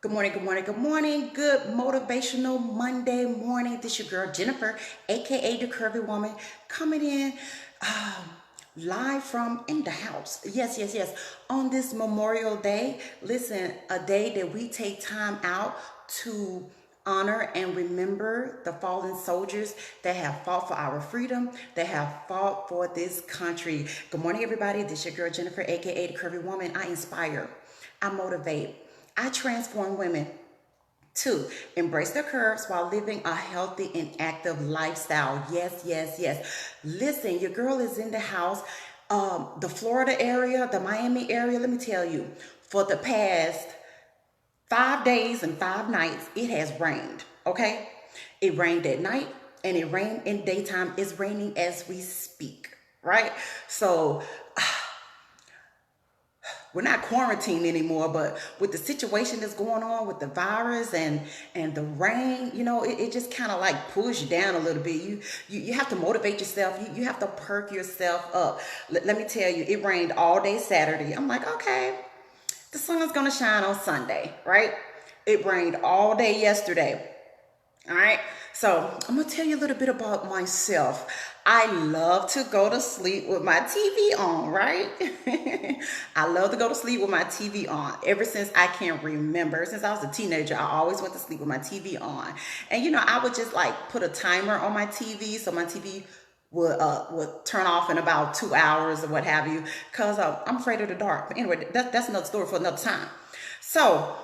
Good morning, good morning, good morning. Good motivational Monday morning. This your girl Jennifer, aka the Curvy Woman, coming in live from in the house. Yes. On this Memorial Day, listen, a day that we take time out to honor and remember the fallen soldiers that have fought for our freedom, that have fought for this country. Good morning, everybody. This your girl Jennifer, aka the Curvy Woman. I inspire, I motivate, I transform women to embrace their curves while living a healthy and active lifestyle. Yes. Listen, your girl is in the house. The Florida area, the Miami area, let me tell you, for the past 5 days and 5 nights, it has rained. Okay? It rained at night and it rained in daytime. It's raining as we speak, right? So we're not quarantined anymore, but with the situation that's going on with the virus and the rain, it just kind of like pulls you down a little bit. You have to motivate yourself. You have to perk yourself up. Let me tell you, it rained all day Saturday. I'm like, okay, the sun is gonna shine on Sunday, right? It rained all day yesterday. All right, so I'm gonna tell you a little bit about myself. I love to go to sleep with my TV on, right? I love to go to sleep with my TV on. Ever since I can remember, since I was a teenager, I always went to sleep with my TV on. And I would just like put a timer on my TV so my TV would turn off in about 2 hours or what have you, because I'm afraid of the dark. But anyway, that's another story for another time. So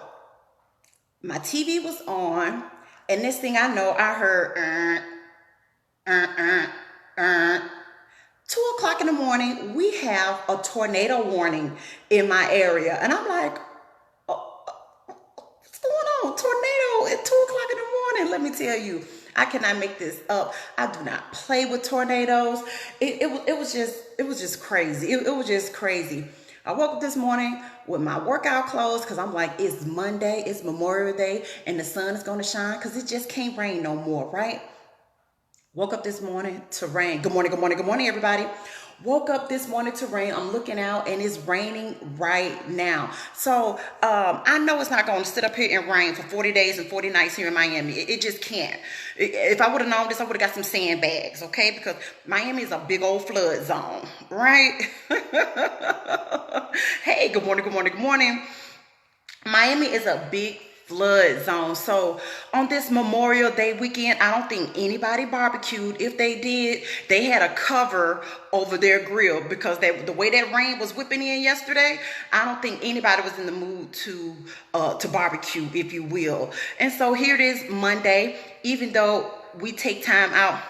my TV was on, and this thing I know, I heard, 2 o'clock in the morning, we have a tornado warning in my area. And I'm like, oh, what's going on? Tornado at 2 o'clock in the morning. Let me tell you, I cannot make this up. I do not play with tornadoes. It was just crazy. It was just crazy. I woke up this morning with my workout clothes because I'm like, it's Monday, it's Memorial Day, and the sun is going to shine because it just can't rain no more, right? Woke up this morning to rain. Good morning, everybody. Woke up this morning to rain. I'm looking out and it's raining right now. So I know it's not going to sit up here and rain for 40 days and 40 nights here in Miami. It just can't. If I would have known this, I would have got some sandbags, okay? Because Miami is a big old flood zone, right? Hey, good morning. Miami is a big flood zone. So on this Memorial Day weekend, I don't think anybody barbecued. If they did, they had a cover over their grill because the way that rain was whipping in yesterday, I don't think anybody was in the mood to barbecue, if you will. And so here it is Monday, even though we take time out.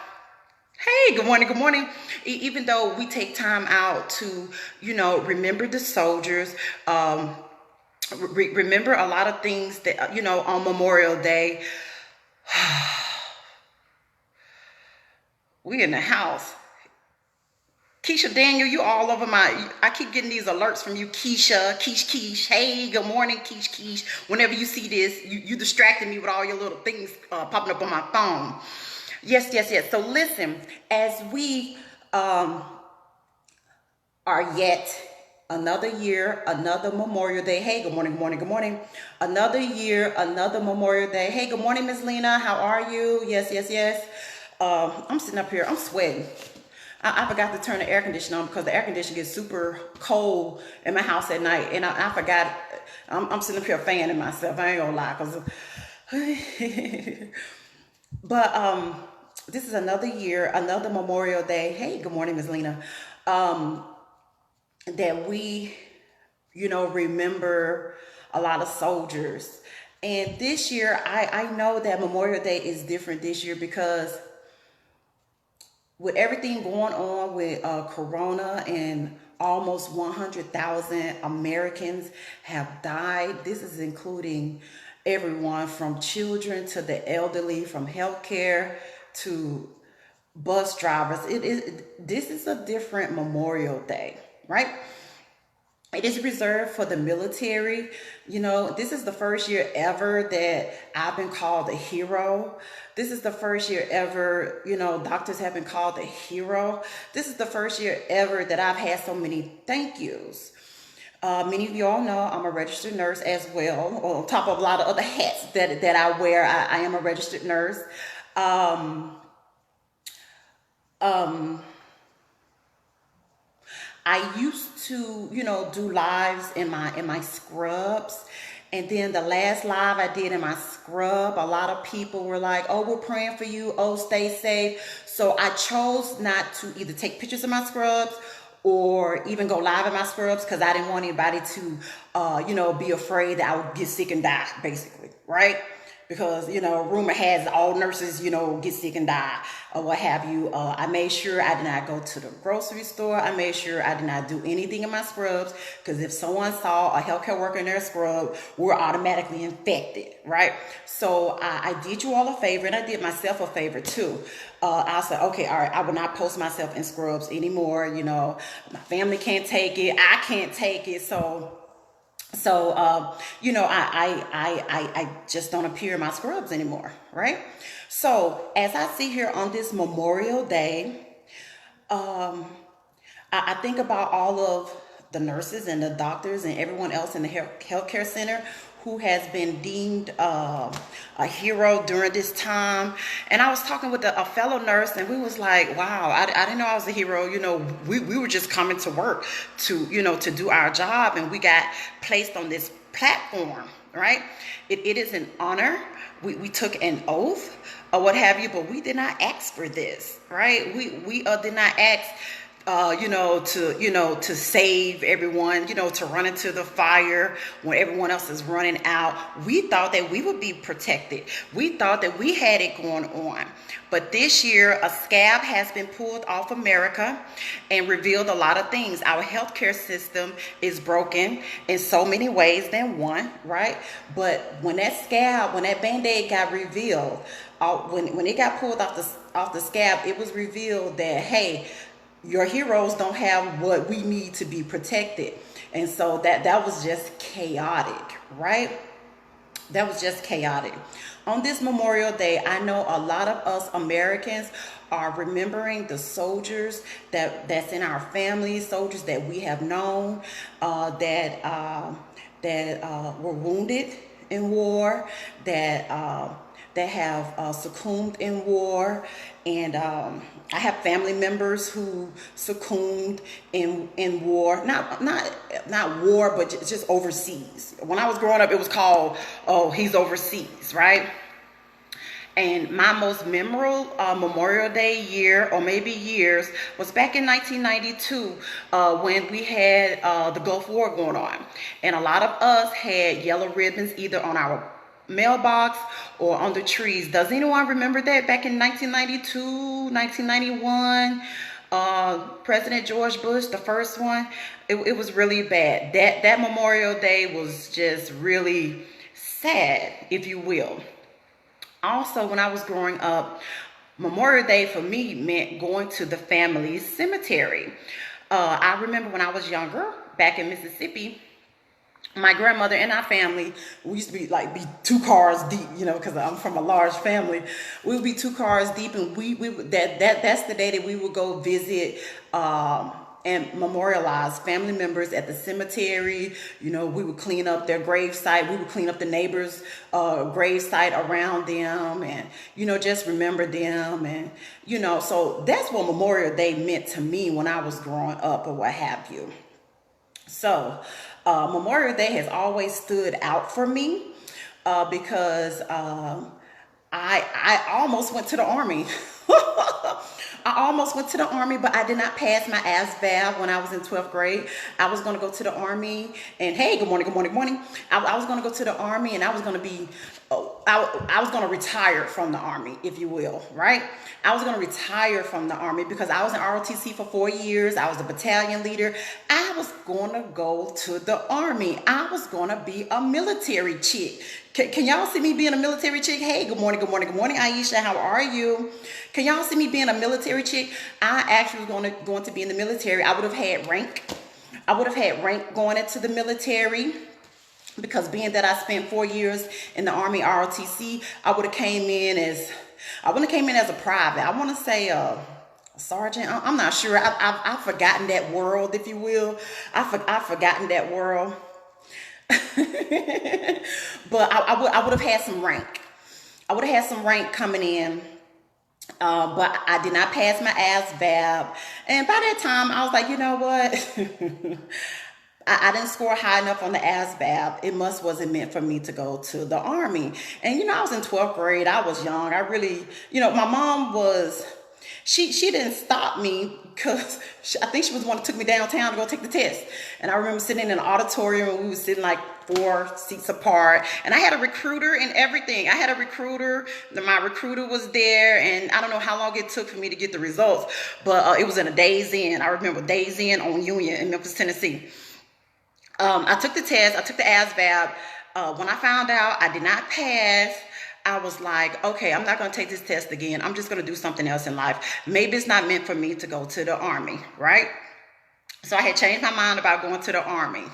Hey, good morning. Even though we take time out to, remember the soldiers, remember a lot of things that, on Memorial Day. We in the house. Keisha Daniel, you all over I keep getting these alerts from you, Keisha, Keish. Hey, good morning, Keish. Whenever you see this, you distracted me with all your little things popping up on my phone. Yes. So listen, as we are yet another year, another Memorial Day. Hey, good morning. Another year, another Memorial Day. Hey, good morning, Miss Lena. How are you? Yes. I'm sitting up here. I'm sweating. I forgot to turn the air conditioner on because the air conditioner gets super cold in my house at night. And I forgot. I'm sitting up here fanning myself. I ain't gonna lie. But this is another year, another Memorial Day. Hey, good morning, Miss Lena. That we, remember a lot of soldiers. And this year, I know that Memorial Day is different this year because with everything going on with Corona and almost 100,000 Americans have died. This is including everyone from children to the elderly, from healthcare to bus drivers. This is a different Memorial Day, right? It is reserved for the military. This is the first year ever that I've been called a hero. This is the first year ever, doctors have been called a hero. This is the first year ever that I've had so many thank yous. Many of you all know I'm a registered nurse as well. On top of a lot of other hats that I wear, I am a registered nurse. Um, um, I used to, do lives in my scrubs. And then the last live I did in my scrub, a lot of people were like, "Oh, we're praying for you. Oh, stay safe." So I chose not to either take pictures of my scrubs or even go live in my scrubs because I didn't want anybody to, be afraid that I would get sick and die, basically, right? Because rumor has all nurses get sick and die or what have you. I made sure I did not go to the grocery store. I made sure I did not do anything in my scrubs, because if someone saw a healthcare worker in their scrub, we're automatically infected, right? So I did you all a favor, and I did myself a favor too. I said, okay, all right, I will not post myself in scrubs anymore. My family can't take it, I can't take it. I just don't appear in my scrubs anymore, right? So as I sit here on this Memorial Day, I think about all of the nurses and the doctors and everyone else in the healthcare center who has been deemed a hero during this time. And I was talking with a fellow nurse, and we was like, wow, I didn't know I was a hero. We were just coming to work to do our job, and we got placed on this platform, right? It is an honor. We took an oath or what have you, but we did not ask for this, right? We did not ask to save everyone, to run into the fire when everyone else is running out. We thought that we would be protected. We thought that we had it going on. But this year, a scab has been pulled off America and revealed a lot of things. Our healthcare system is broken in so many ways than one, right? But when that Band-Aid got revealed, when it got pulled off the scab, it was revealed that, hey, your heroes don't have what we need to be protected. And so that was just chaotic, right? That was just chaotic. On this Memorial Day, I know a lot of us Americans are remembering the soldiers that's in our families, soldiers that we have known, that were wounded in war, that have succumbed in war. And I have family members who succumbed in war, not war, but just overseas. When I was growing up, it was called, oh, he's overseas, right? And my most memorable Memorial Day year, or maybe years, was back in 1992 when we had the Gulf War going on. And a lot of us had yellow ribbons either on our mailbox or on the trees. Does anyone remember that back in 1992, 1991? President George Bush, the first one, it was really bad. That Memorial Day was just really sad, if you will. Also, when I was growing up, Memorial Day for me meant going to the family cemetery. I remember when I was younger, back in Mississippi, my grandmother and our family, we used to be 2 cars deep, because I'm from a large family. We would be 2 cars deep, and that's the day that we would go visit and memorialize family members at the cemetery. We would clean up their grave site. We would clean up the neighbors' grave site around them, and just remember them. And so that's what Memorial Day meant to me when I was growing up, or what have you. So Memorial Day has always stood out for me because I almost went to the Army. I almost went to the Army, but I did not pass my ASVAB when I was in 12th grade. I was going to go to the Army, and hey, good morning, good morning, good morning. I was going to go to the Army, and I was going to be, I was going to retire from the Army, if you will, right? I was going to retire from the Army because I was in ROTC for 4 years. I was a battalion leader. I was going to go to the Army. I was going to be a military chick. Can y'all see me being a military chick? Hey, good morning, good morning, good morning, Aisha. How are you? Can y'all see me being a military chick? I actually was going to be in the military. I would have had rank. I would have had rank going into the military, because being that I spent 4 years in the Army ROTC, I would have came in as a private. I want to say sergeant. I'm not sure. I've forgotten that world, if you will. I've forgotten that world. But I would have had some rank. I would have had some rank coming in. But I did not pass my ASVAB. And by that time, I was like, you know what? I didn't score high enough on the ASVAB. It wasn't meant for me to go to the Army. And, I was in 12th grade. I was young. I really, my mom was, she didn't stop me because I think she was the one that took me downtown to go take the test. And I remember sitting in an auditorium and we were sitting like 4 seats apart. And I had a recruiter and everything. I had a recruiter. My recruiter was there. And I don't know how long it took for me to get the results. But it was in a Days Inn. I remember Days Inn on Union in Memphis, Tennessee. I took the test. I took the ASVAB. When I found out I did not pass, I was like, okay, I'm not going to take this test again. I'm just going to do something else in life. Maybe it's not meant for me to go to the Army, right? So I had changed my mind about going to the Army.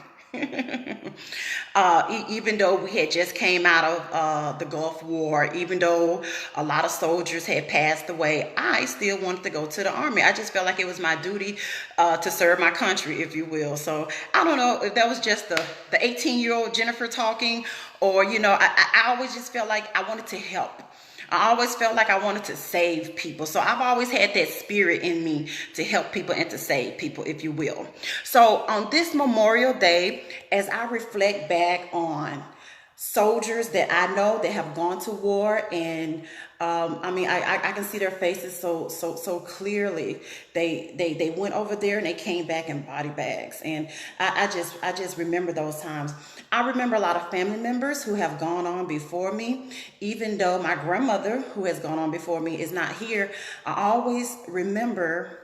Even though we had just came out of the Gulf War, even though a lot of soldiers had passed away, I still wanted to go to the Army. I just felt like it was my duty to serve my country, if you will. So I don't know if that was just the 18-year-old Jennifer talking, or, I always just felt like I wanted to help. I always felt like I wanted to save people. So I've always had that spirit in me to help people and to save people, if you will. So on this Memorial Day, as I reflect back on soldiers that I know that have gone to war, and I can see their faces so clearly. They went over there and they came back in body bags, and I just remember those times. I remember a lot of family members who have gone on before me. Even though my grandmother, who has gone on before me, is not here, I always remember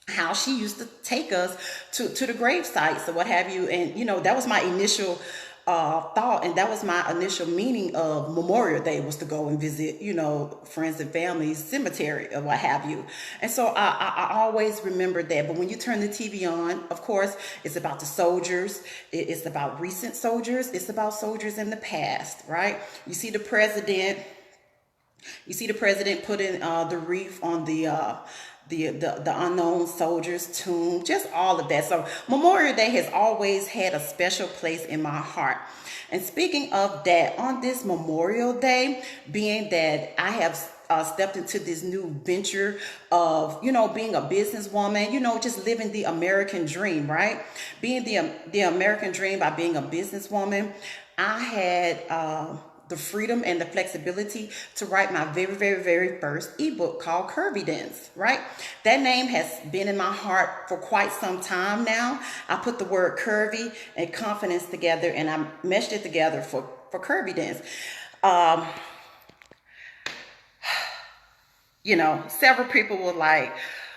how she used to take us to the grave sites or what have you. And, that was my initial thought, and that was my initial meaning of Memorial Day, was to go and visit, friends and families, cemetery or what have you. And so I always remembered that. But when you turn the TV on, of course, it's about the soldiers. It's about recent soldiers. It's about soldiers in the past, right? You see the president putting the wreath on the unknown soldier's tomb, just all of that. So Memorial Day has always had a special place in my heart. And speaking of that, on this Memorial Day, being that I have stepped into this new venture of, being a businesswoman, just living the American dream, right? Being the American dream by being a businesswoman, I had the freedom and the flexibility to write my very, very, very first ebook called CURVYdence, right? That name has been in my heart for quite some time now. I put the word curvy and confidence together, and I meshed it together for CURVYdence. Several people were like,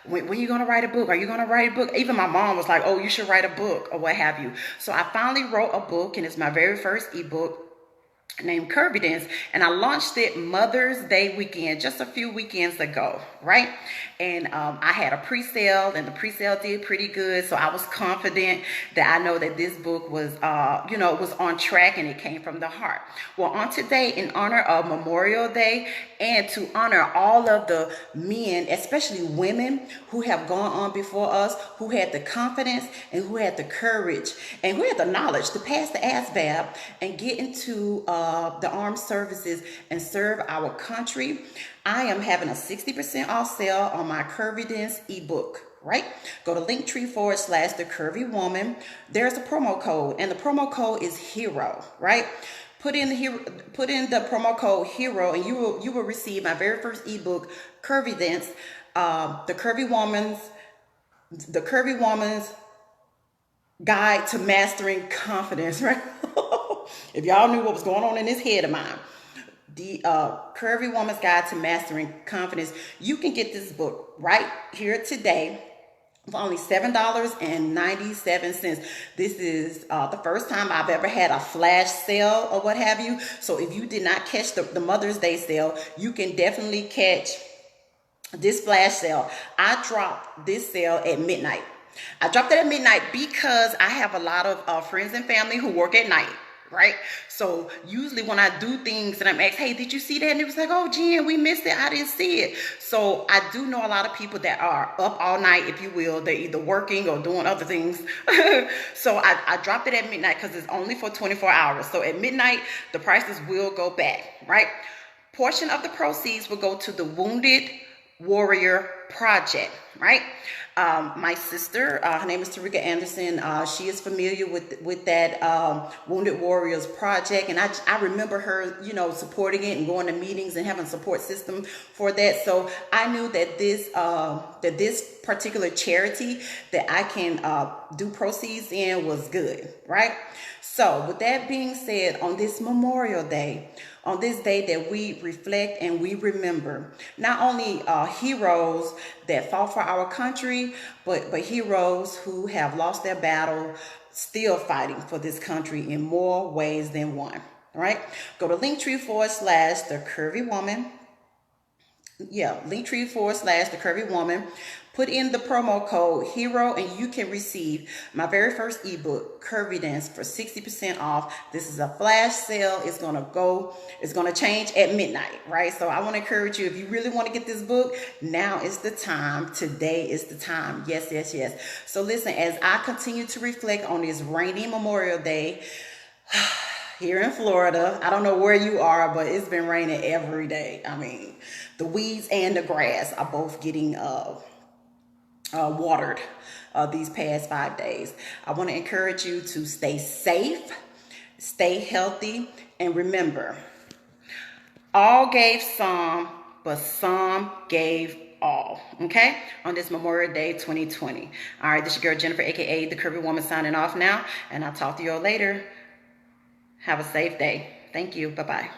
when are you going to write a book? Are you going to write a book? Even my mom was like, oh, you should write a book or what have you. So I finally wrote a book, and it's my very first ebook named CURVYdence, and I launched it Mother's Day weekend, just a few weekends ago, right? And I had a pre-sale, and the pre-sale did pretty good, so I was confident that I know that this book was, it was on track and it came from the heart. Well, on today, in honor of Memorial Day, and to honor all of the men, especially women, who have gone on before us, who had the confidence and who had the courage and who had the knowledge to pass the ASVAB and get into the armed services and serve our country, I am having a 60% off sale on my CURVYdence ebook, right? Go to Linktree/The Curvy Woman. There's a promo code, and the promo code is HERO, right? Put in the promo code HERO, and you will receive my very first ebook, CURVYdence, the Curvy Woman's Guide to Mastering Confidence, right? If y'all knew what was going on in this head of mine, the Curvy Woman's Guide to Mastering Confidence. You can get this book right here today for only $7.97. This is the first time I've ever had a flash sale or what have you. So if you did not catch the Mother's Day sale, you can definitely catch this flash sale. I dropped this sale at midnight. I dropped it at midnight because I have a lot of friends and family who work at night, right? So usually when I do things and I'm asked, hey, did you see that? And it was like, oh, Jen, we missed it. I didn't see it. So I do know a lot of people that are up all night, if you will. They're either working or doing other things. So I dropped it at midnight because it's only for 24 hours. So at midnight, the prices will go back, right? Portion of the proceeds will go to the Wounded Warrior Project, right? My sister, her name is Tarika Anderson. She is familiar with that Wounded Warriors Project, and I remember her, you know, supporting it and going to meetings and having a support system for that. So I knew that this particular charity that I can do proceeds in was good, right? So with that being said, on this Memorial Day, on this day that we reflect and we remember not only heroes that fought for our country, but heroes who have lost their battle, still fighting for this country in more ways than one. All right, go to Linktree / the Curvy Woman. Yeah, Linktree / the Curvy Woman. Put in the promo code HERO and you can receive my very first ebook, CURVYdence, for 60% off. This is a flash sale. It's gonna change at midnight, right? So I want to encourage you, if you really want to get this book, now is the time. Today is the time. Yes, yes, yes. So listen, as I continue to reflect on this rainy Memorial Day here in Florida, I don't know where you are, but it's been raining every day. I mean, the weeds and the grass are both getting watered these past 5 days. I want to encourage you to stay safe, stay healthy, and remember, all gave some, but some gave all. Okay, on this Memorial Day 2020. All right, this is your girl Jennifer, aka the Curvy Woman, signing off now, and I'll talk to you all later. Have a safe day. Thank you. Bye-bye.